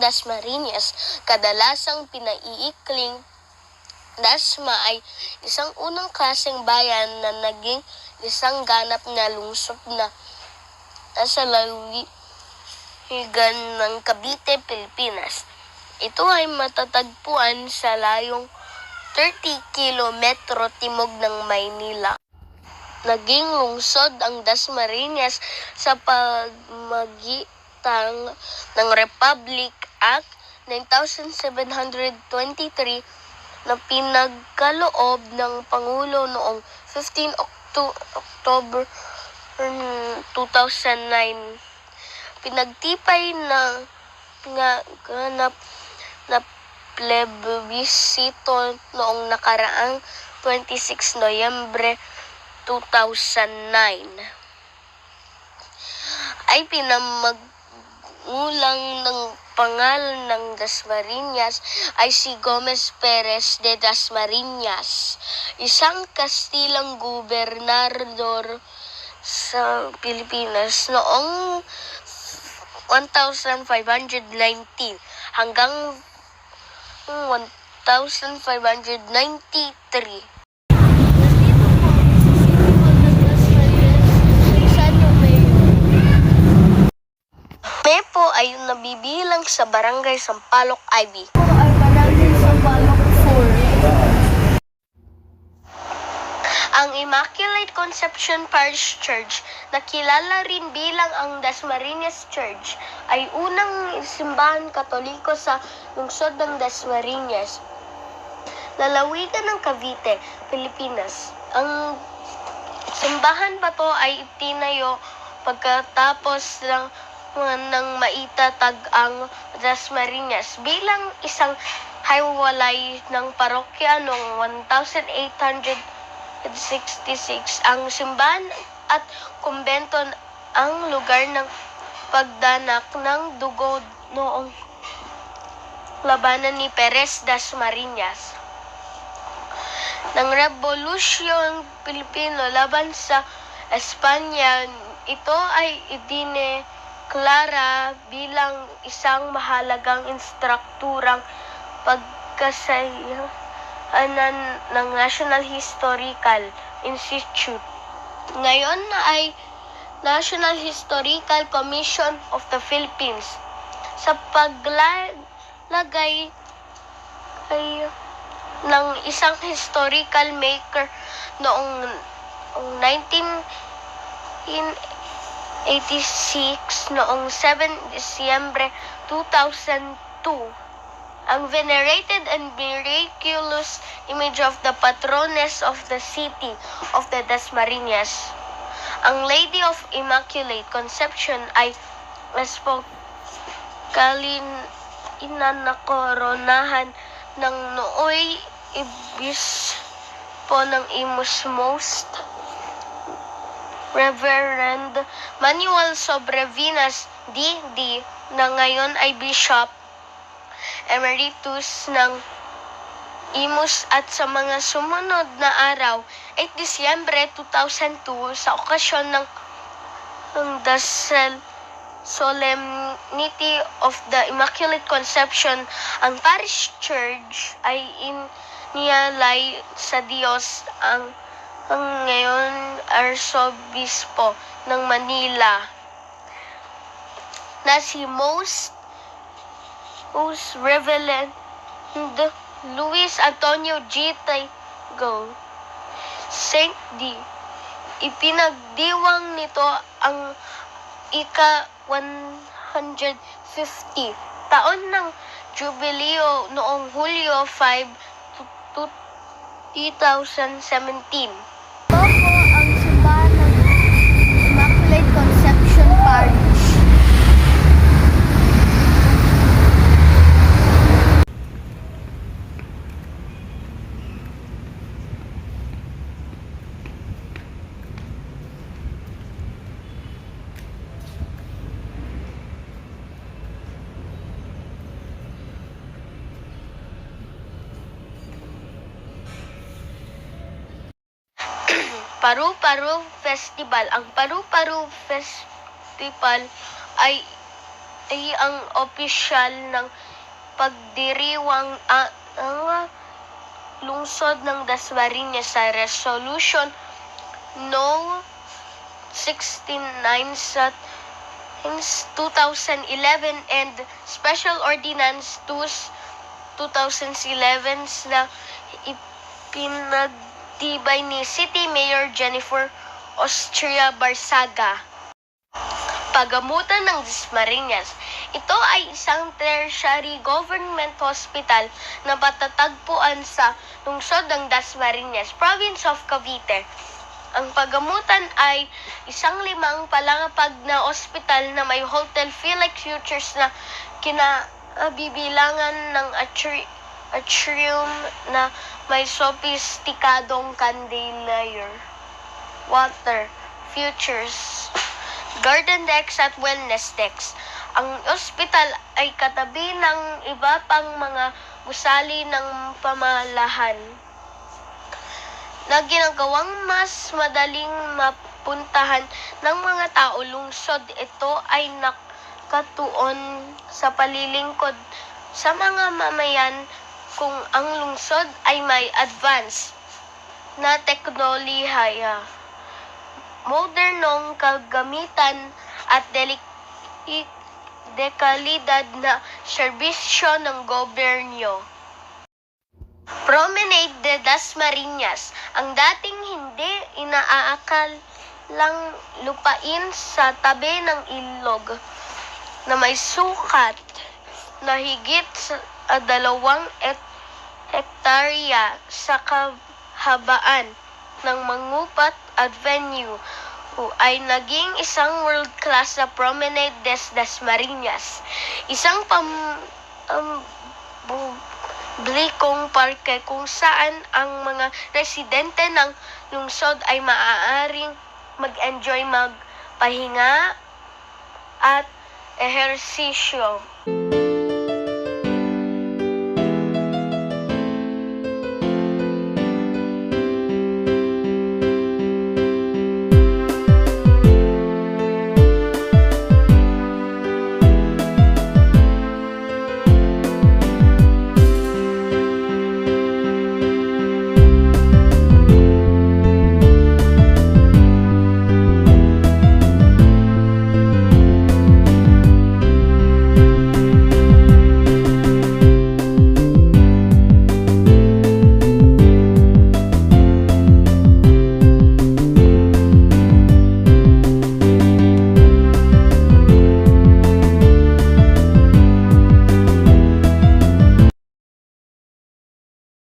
Dasmariñas. Kadalasang pinaiikling Dasma ay isang unang klaseng bayan na naging isang ganap na lungsod na nasa lalawigan ng Cavite, Pilipinas. Ito ay matatagpuan sa layong 30 kilometro timog ng Maynila. Naging lungsod ang Dasmariñas sa pamamagitan ng Republic Act 9723 na pinagkaloob ng Pangulo noong 15 October 2009. Pinagtipay na ganap na plebisito noong nakaraang 26 Noyembre 2009 ay pinamagulang ng pangalan ng Dasmariñas ay si Gomez Perez de Dasmariñas, isang Kastilang gobernador sa Pilipinas noong 1519 hanggang 1593. Mepo ay nabibilang sa Barangay Sampaloc, IB. Ay Barangay Sampaloc 4. Ang Immaculate Conception Parish Church, na kilala rin bilang ang Dasmariñas Church, ay unang simbahan Katoliko sa lungsod ng Dasmariñas, lalawigan ng Cavite, Pilipinas. Ang simbahan pa to ay itinayo pagkatapos ng maitatag ang Dasmariñas bilang isang hiwalay ng parokya noong 1866. Ang simbahan at kumbento ang lugar ng pagdanak ng dugo noong labanan ni Perez Dasmariñas ng Rebolusyong Pilipino laban sa Espanya. Ito ay idineklara bilang isang mahalagang instrukturang pagkasayanan ng National Historical Institute. Ngayon ay National Historical Commission of the Philippines. Sa paglagay ng isang historical maker noong 1986 noong 7 Disyembre 2002, ang venerated and miraculous image of the patroness of the city of the Dasmariñas, ang Lady of Immaculate Conception, ay inanakoronahan ng nooy obispo ng Imus Most Reverend Manuel Sobrevinas D.D. na ngayon ay Bishop Emeritus ng Imus, at sa mga sumunod na araw, 8 Disyembre 2002, sa okasyon ng The Solemnity of the Immaculate Conception, ang Parish Church ay iniyalay sa Diyos ang ngayon Arsobispo ng Manila na si Most Reverend Luis Antonio G. Tagle Saint D. Ipinagdiwang nito ang ika-150 taon ng Jubileo noong Hulyo 5, 2017. Ito po ang simbahan ng Immaculate Conception Parish. Paru-Paru Festival. Ang Paru-Paru Festival ay ay ang opisyal ng pagdiriwang ang lungsod ng Dasmariñas sa Resolution No. 69 sa 2011 and Special Ordinance 2011 na ipinagtibay ni City Mayor Jennifer Austria Barsaga. Pagamutan ng Dasmariñas. Ito ay isang tertiary government hospital na patatagpuan sa lungsod ng Dasmariñas, Province of Cavite. Ang pagamutan ay isang 5 palangapag na ospital na may hotel Felix Futures na kinabibilangan ng atrium na may sophisticadong chandelier, water, futures, garden decks at wellness decks. Ang ospital ay katabi ng iba pang mga gusali ng pamalahan na ginagawang mas madaling mapuntahan ng mga tao. Lungsod ito ay nakatuon sa palilingkod sa mga mamayan kung ang lungsod ay may advance na teknolohiya, modernong kagamitan at dekalidad na serbisyo ng gobyerno. Promenade de Dasmariñas, ang dating hindi inaakalang lupain sa tabi ng ilog na may sukat na higit sa 2 hektarya sa kahabaan ng Mangupat Avenue ay naging isang world-class na Promenade des Dasmariñas. Isang publikong parke kung saan ang mga residente ng lungsod ay maaaring mag-enjoy, magpahinga at ehersisyo.